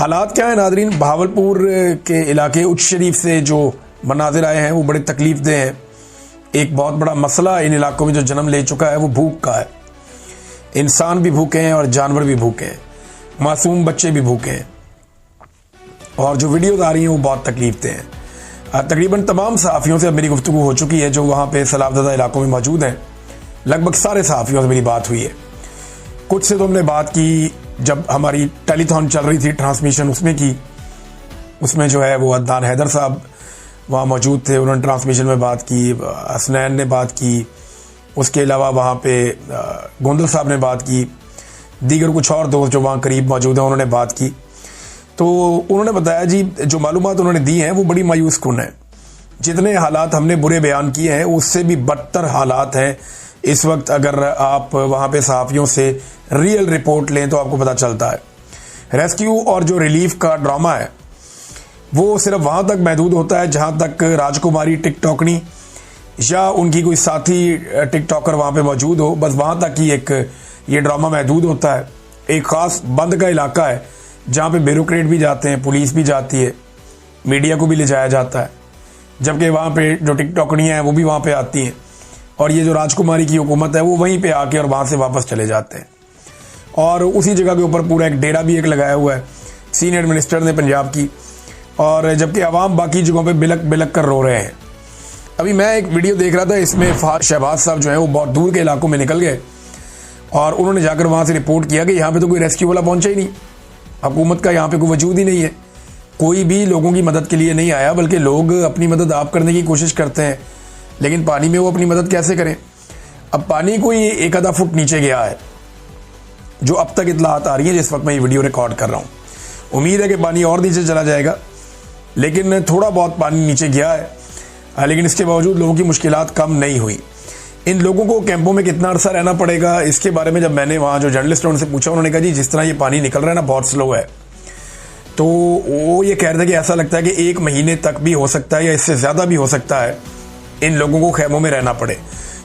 हालात क्या है नादरीन, भावलपुर के इलाके उच्च शरीफ से जो मनाजिर आए हैं वो बड़े तकलीफदेह हैं। एक बहुत बड़ा मसला इन इलाकों में जो जन्म ले चुका है वो भूख का है। इंसान भी भूखे हैं और जानवर भी भूखे हैं, मासूम बच्चे भी भूखे हैं, और जो वीडियोज आ रही हैं वो बहुत तकलीफदेह हैं। तकरीबन तमाम सहाफ़ियों से अब मेरी गुफ्तगू हो चुकी है जो वहाँ पे सैलाबज़दा इलाकों में मौजूद हैं। लगभग सारे सहाफ़ियों से मेरी बात हुई है। कुछ से तो हमने बात की जब हमारी टेलीथॉन चल रही थी, ट्रांसमिशन उसमें की, उसमें जो है वो अदनान हैदर साहब वहाँ मौजूद थे, उन्होंने ट्रांसमिशन में बात की, हसनैन ने बात की, उसके अलावा वहाँ पे गोंदल साहब ने बात की, दीगर कुछ और दोस्त जो वहाँ करीब मौजूद हैं उन्होंने बात की। तो उन्होंने बताया जी जो मालूमात उन्होंने दी हैं वो बड़ी मायूस कुन है। जितने हालात हमने बुरे बयान किए हैं उससे भी बदतर हालात हैं इस वक्त। अगर आप वहाँ पे सहाफ़ियों से रियल रिपोर्ट लें तो आपको पता चलता है। रेस्क्यू और जो रिलीफ का ड्रामा है वो सिर्फ वहाँ तक महदूद होता है जहाँ तक राजकुमारी टिकटॉकनी या उनकी कोई साथी टिकटॉकर वहाँ पे मौजूद हो, बस वहाँ तक ही एक ये ड्रामा महदूद होता है। एक ख़ास बंद का इलाका है जहाँ पे ब्यूरोक्रेट भी जाते हैं, पुलिस भी जाती है, मीडिया को भी ले जाया जाता है, जबकि वहाँ पे जो टिकटॉकनियाँ हैं वो भी वहाँ पे आती हैं, और ये जो राजकुमारी की हुकूमत है वो वहीं पे आके और वहाँ से वापस चले जाते हैं। और उसी जगह के ऊपर पूरा एक डेरा भी एक लगाया हुआ है सीनियर मिनिस्टर ने पंजाब की, और जबकि आवाम बाकी जगहों पे बिलक बिलक कर रो रहे हैं। अभी मैं एक वीडियो देख रहा था, इसमें शहबाज साहब जो है वो बहुत दूर के इलाकों में निकल गए और उन्होंने जाकर वहाँ से रिपोर्ट किया कि यहाँ पे तो कोई रेस्क्यू वाला पहुँचा ही नहीं, हुकूमत का यहाँ पे कोई वजूद ही नहीं है, कोई भी लोगों की मदद के लिए नहीं आया, बल्कि लोग अपनी मदद आप करने की कोशिश करते हैं, लेकिन पानी में वो अपनी मदद कैसे करें। अब पानी कोई एक आधा फुट नीचे गया है, जो अब तक इतलात आ रही है जिस वक्त मैं ये वीडियो रिकॉर्ड कर रहा हूँ। उम्मीद है कि पानी और नीचे चला जाएगा, लेकिन थोड़ा बहुत पानी नीचे गया है, लेकिन इसके बावजूद लोगों की मुश्किलात कम नहीं हुई। इन लोगों को कैंपों में कितना अरसा रहना पड़ेगा इसके बारे में जब मैंने वहाँ जो जर्नलिस्ट उनसे पूछा, उन्होंने कहा जी जिस तरह ये पानी निकल रहा है ना बहुत स्लो है। तो वो ये कह रहे थे कि ऐसा लगता है कि 1 महीने तक भी हो सकता है या इससे ज़्यादा भी हो सकता है इन लोगों को खैमों में रहना पड़े।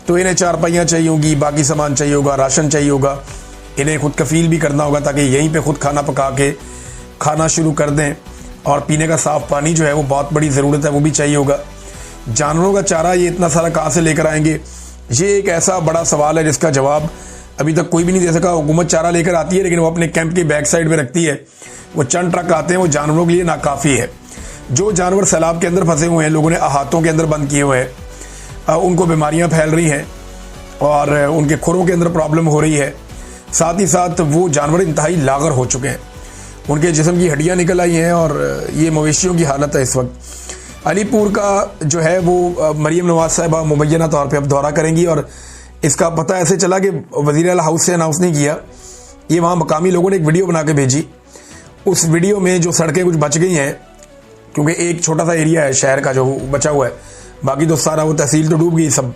तो इन्हें चारपाइयाँ चाहिए होगी, बाकी सामान चाहिए होगा, राशन चाहिए होगा, इन्हें खुद कफील भी करना होगा ताकि यहीं पे खुद खाना पका के खाना शुरू कर दें, और पीने का साफ़ पानी जो है वो बहुत बड़ी ज़रूरत है, वो भी चाहिए होगा। जानवरों का चारा ये इतना सारा कहाँ से लेकर आएंगे, ये एक ऐसा बड़ा सवाल है जिसका जवाब अभी तक कोई भी नहीं दे सका। हुकूमत चारा लेकर आती है लेकिन वो अपने कैंप के बैक साइड में रखती है, वो चंद ट्रक आते हैं, वो जानवरों के लिए नाकाफ़ी है। जो जानवर सैलाब के अंदर फंसे हुए हैं, लोगों ने अहातों के अंदर बंद किए हुए हैं, उनको बीमारियाँ फैल रही हैं और उनके खुरों के अंदर प्रॉब्लम हो रही है। साथ ही साथ वो जानवर इंतहाई लागर हो चुके हैं, उनके जिस्म की हड्डियाँ निकल आई हैं, और ये मवेशियों की हालत है इस वक्त। अलीपुर का जो है वो मरीम नवाज साहिबा मुबैना तौर पे अब दौरा करेंगी, और इसका पता ऐसे चला कि वज़ीर आला हाउस से अनाउंस नहीं किया, ये वहाँ मकामी लोगों ने एक वीडियो बना के भेजी। उस वीडियो में जो सड़कें कुछ बच गई हैं, क्योंकि एक छोटा सा एरिया है शहर का जो बचा हुआ है, बाकी तो सारा वो तहसील तो डूब गई सब,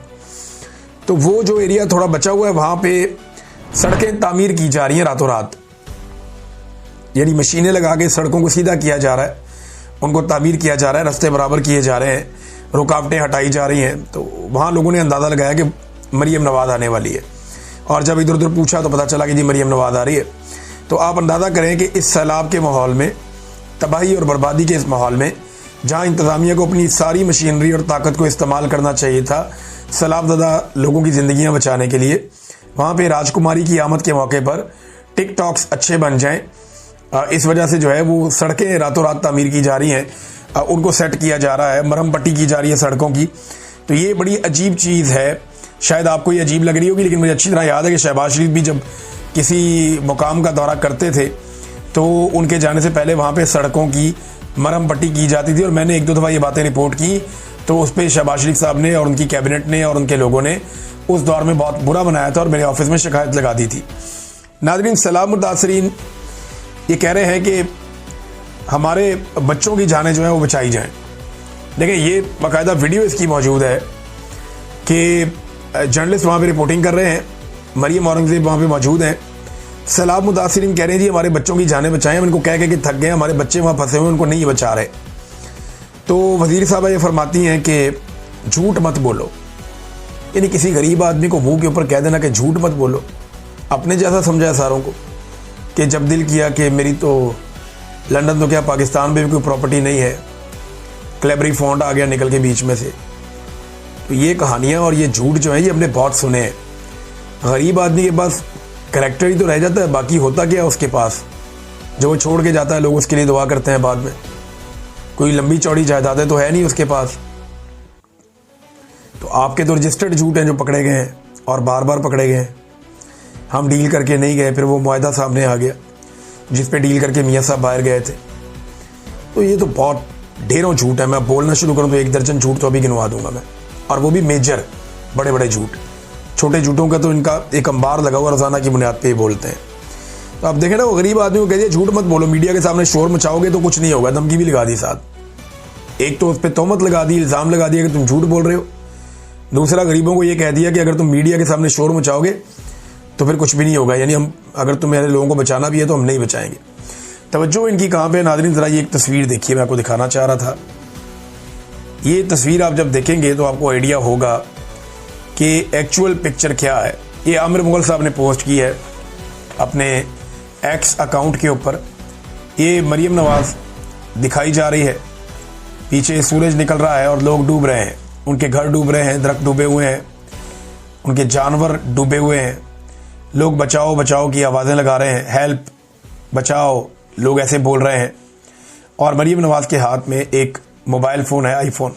तो वो जो एरिया थोड़ा बचा हुआ है वहाँ पे सड़कें तामीर की जा रही हैं रातों रात, यानी मशीनें लगा के सड़कों को सीधा किया जा रहा है, उनको तामीर किया जा रहा है, रास्ते बराबर किए जा रहे हैं, रुकावटें हटाई जा रही हैं। तो वहाँ लोगों ने अंदाज़ा लगाया कि मरीम नवाज आने वाली है, और जब इधर उधर पूछा तो पता चला कि जी मरीम नवाज आ रही है। तो आप अंदाज़ा करें कि इस सैलाब के माहौल में, तबाही और बर्बादी के इस माहौल में, जहाँ इंतज़ामिया को अपनी सारी मशीनरी और ताकत को इस्तेमाल करना चाहिए था सैलाबज़दा लोगों की ज़िंदगियाँ बचाने के लिए, वहाँ पे राजकुमारी की आमद के मौके पर टिकटॉक्स अच्छे बन जाएं, इस वजह से जो है वो सड़कें रातों रात तामीर की जा रही हैं, उनको सेट किया जा रहा है, मरहम पट्टी की जा रही है सड़कों की। तो ये बड़ी अजीब चीज़ है, शायद आपको ये अजीब लग रही होगी, लेकिन मुझे अच्छी तरह याद है कि शहबाज शरीफ भी जब किसी मुकाम का दौरा करते थे तो उनके जाने से पहले वहाँ पे सड़कों की मरहम पट्टी की जाती थी, और मैंने 1-2 दफ़ा ये बातें रिपोर्ट की, तो उस पर शहबाज शरीफ साहब ने और उनकी कैबिनेट ने और उनके लोगों ने उस दौर में बहुत बुरा बनाया था और मेरे ऑफिस में शिकायत लगा दी थी। नाज़रीन, सैलाब मुतासरीन ये कह रहे हैं कि हमारे बच्चों की जानें जो हैं वो बचाई जाएं। देखिए ये बाकायदा वीडियो इसकी मौजूद है कि जर्नलिस्ट वहाँ पे रिपोर्टिंग कर रहे हैं, मरीम औरंगज़ेब वहाँ पे मौजूद हैं, सैलाब मुतासरीन कह रहे हैं जी हमारे बच्चों की जानें बचाएं, हम इनको कह के थक गए, हमारे बच्चे वहाँ फंसे हुए उनको नहीं बचा रहे। तो वज़ीर साहबा ये फरमाती हैं कि झूठ मत बोलो, यानी किसी गरीब आदमी को मुँह के ऊपर कह देना कि झूठ मत बोलो, अपने जैसा समझा है सारों को, कि जब दिल किया कि मेरी तो लंदन तो क्या पाकिस्तान में भी कोई प्रॉपर्टी नहीं है, क्लेबरी फॉन्ट आ गया निकल के बीच में से। तो ये कहानियाँ और ये झूठ जो है ये हमने बहुत सुने हैं। गरीब आदमी के पास कैरेक्टर ही तो रह जाता है, बाकी होता क्या है उसके पास जो वो छोड़ के जाता है। लोग उसके लिए दुआ करते हैं बाद में। कोई लंबी चौड़ी जायदादें तो है नहीं उसके पास। तो आपके तो रजिस्टर्ड झूठ हैं जो पकड़े गए हैं और बार बार पकड़े गए हैं। हम डील करके नहीं गए, फिर वो मुआहदा सामने आ गया जिस पे डील करके मियाँ साहब बाहर गए थे। तो ये तो बहुत ढेरों झूठ है। मैं बोलना शुरू करूँ तो 1 दर्जन झूठ तो अभी गिनवा दूंगा मैं, और वो भी मेजर बड़े बड़े झूठ। छोटे झूठों का तो इनका एक अंबार लगा हुआ, रोजाना की बुनियाद पे ही बोलते हैं। तो आप देखें ना, वो गरीब आदमी को कह दिया झूठ मत बोलो, मीडिया के सामने शोर मचाओगे तो कुछ नहीं होगा। धमकी भी लगा दी साथ। एक तो उस पर तोहमत लगा दी, इल्ज़ाम लगा दिया कि तुम झूठ बोल रहे हो। दूसरा, गरीबों को ये कह दिया कि अगर तुम मीडिया के सामने शोर मचाओगे तो फिर कुछ भी नहीं होगा, यानी हम अगर तुम्हें लोगों को बचाना भी है तो हम नहीं बचाएंगे। तवज्जो इनकी कहाँ पे नाज़रीन, ज़रा ये एक तस्वीर देखिए, मैं आपको दिखाना चाह रहा था। ये तस्वीर आप जब देखेंगे तो आपको आइडिया होगा कि एक्चुअल पिक्चर क्या है। ये आमिर मुगल साहब ने पोस्ट की है अपने एक्स अकाउंट के ऊपर। ये मरियम नवाज दिखाई जा रही है, पीछे सूरज निकल रहा है और लोग डूब रहे हैं। उनके घर डूब रहे हैं, दरख्त डूबे हुए हैं, उनके जानवर डूबे हुए हैं। लोग बचाओ बचाओ की आवाज़ें लगा रहे हैं, हेल्प बचाओ लोग ऐसे बोल रहे हैं। और मरियम नवाज के हाथ में एक मोबाइल फ़ोन है, आईफोन,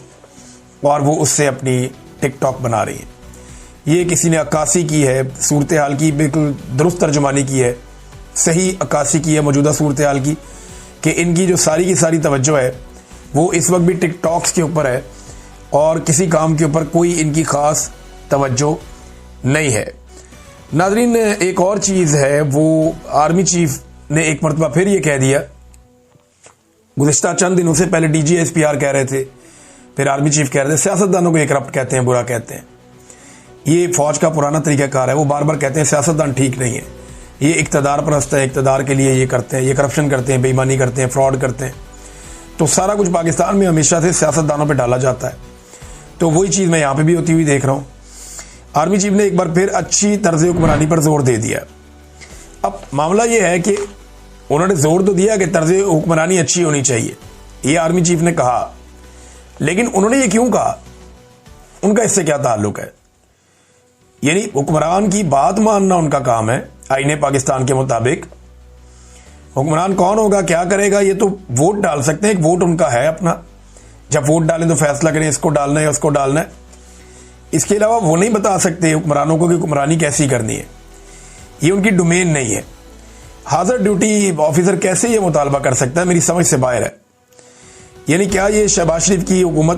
और वो उससे अपनी टिकटॉक बना रही है। ये किसी ने अक्कासी की है सूरत हाल की, बिल्कुल दुरुस्त तर्जुमानी की है, सही अक्कासी की है मौजूदा सूरत हाल की, कि इनकी जो सारी की सारी तवज्जो है वो इस वक्त भी टिकटॉक्स के ऊपर है और किसी काम के ऊपर कोई इनकी ख़ास तवज्जो नहीं है। नाज़रीन, एक और चीज़ है, वो आर्मी चीफ ने एक मरतबा फिर ये कह दिया। गुज़िश्ता चंद दिनों से पहले DGSPR कह रहे थे, फिर आर्मी चीफ कह रहे थे। सियासतदानों को ये करप्ट कहते हैं, बुरा कहते हैं। ये फौज का पुराना तरीक़ाकार है, वो बार बार कहते हैं सियासतदान ठीक नहीं है, ये इक़्तिदार परस्त है, इक़्तिदार के लिए ये करते हैं, ये करप्शन करते हैं, बेईमानी करते हैं, फ्रॉड करते हैं। तो सारा कुछ पाकिस्तान में हमेशा से सियासतदानों पर डाला जाता है। तो वही चीज़ मैं यहाँ पर भी होती हुई देख रहा हूँ। आर्मी चीफ ने एक बार फिर अच्छी तर्ज हुक्मरानी पर जोर दे दिया। अब मामला ये है कि उन्होंने जोर तो दिया कि तर्ज हुक्मरानी अच्छी होनी चाहिए, ये आर्मी चीफ ने कहा, लेकिन उन्होंने ये क्यों कहा, उनका इससे क्या ताल्लुक है? यानी हुक्मरान की बात मानना उनका काम है आईने पाकिस्तान के मुताबिक। हुक्मरान कौन होगा, क्या करेगा, ये तो वोट डाल सकते हैं, एक वोट उनका है अपना। जब वोट डालें तो फैसला करें इसको डालना है उसको डालना है। इसके अलावा वो नहीं बता सकते हुक्मरानों को कि हुक्मरानी कैसी करनी है, ये उनकी डोमेन नहीं है। हाज़र ड्यूटी ऑफिसर कैसे ये मुतालबा कर सकता है, मेरी समझ से बाहर है। यानी क्या ये शहबाज शरीफ की हुकूमत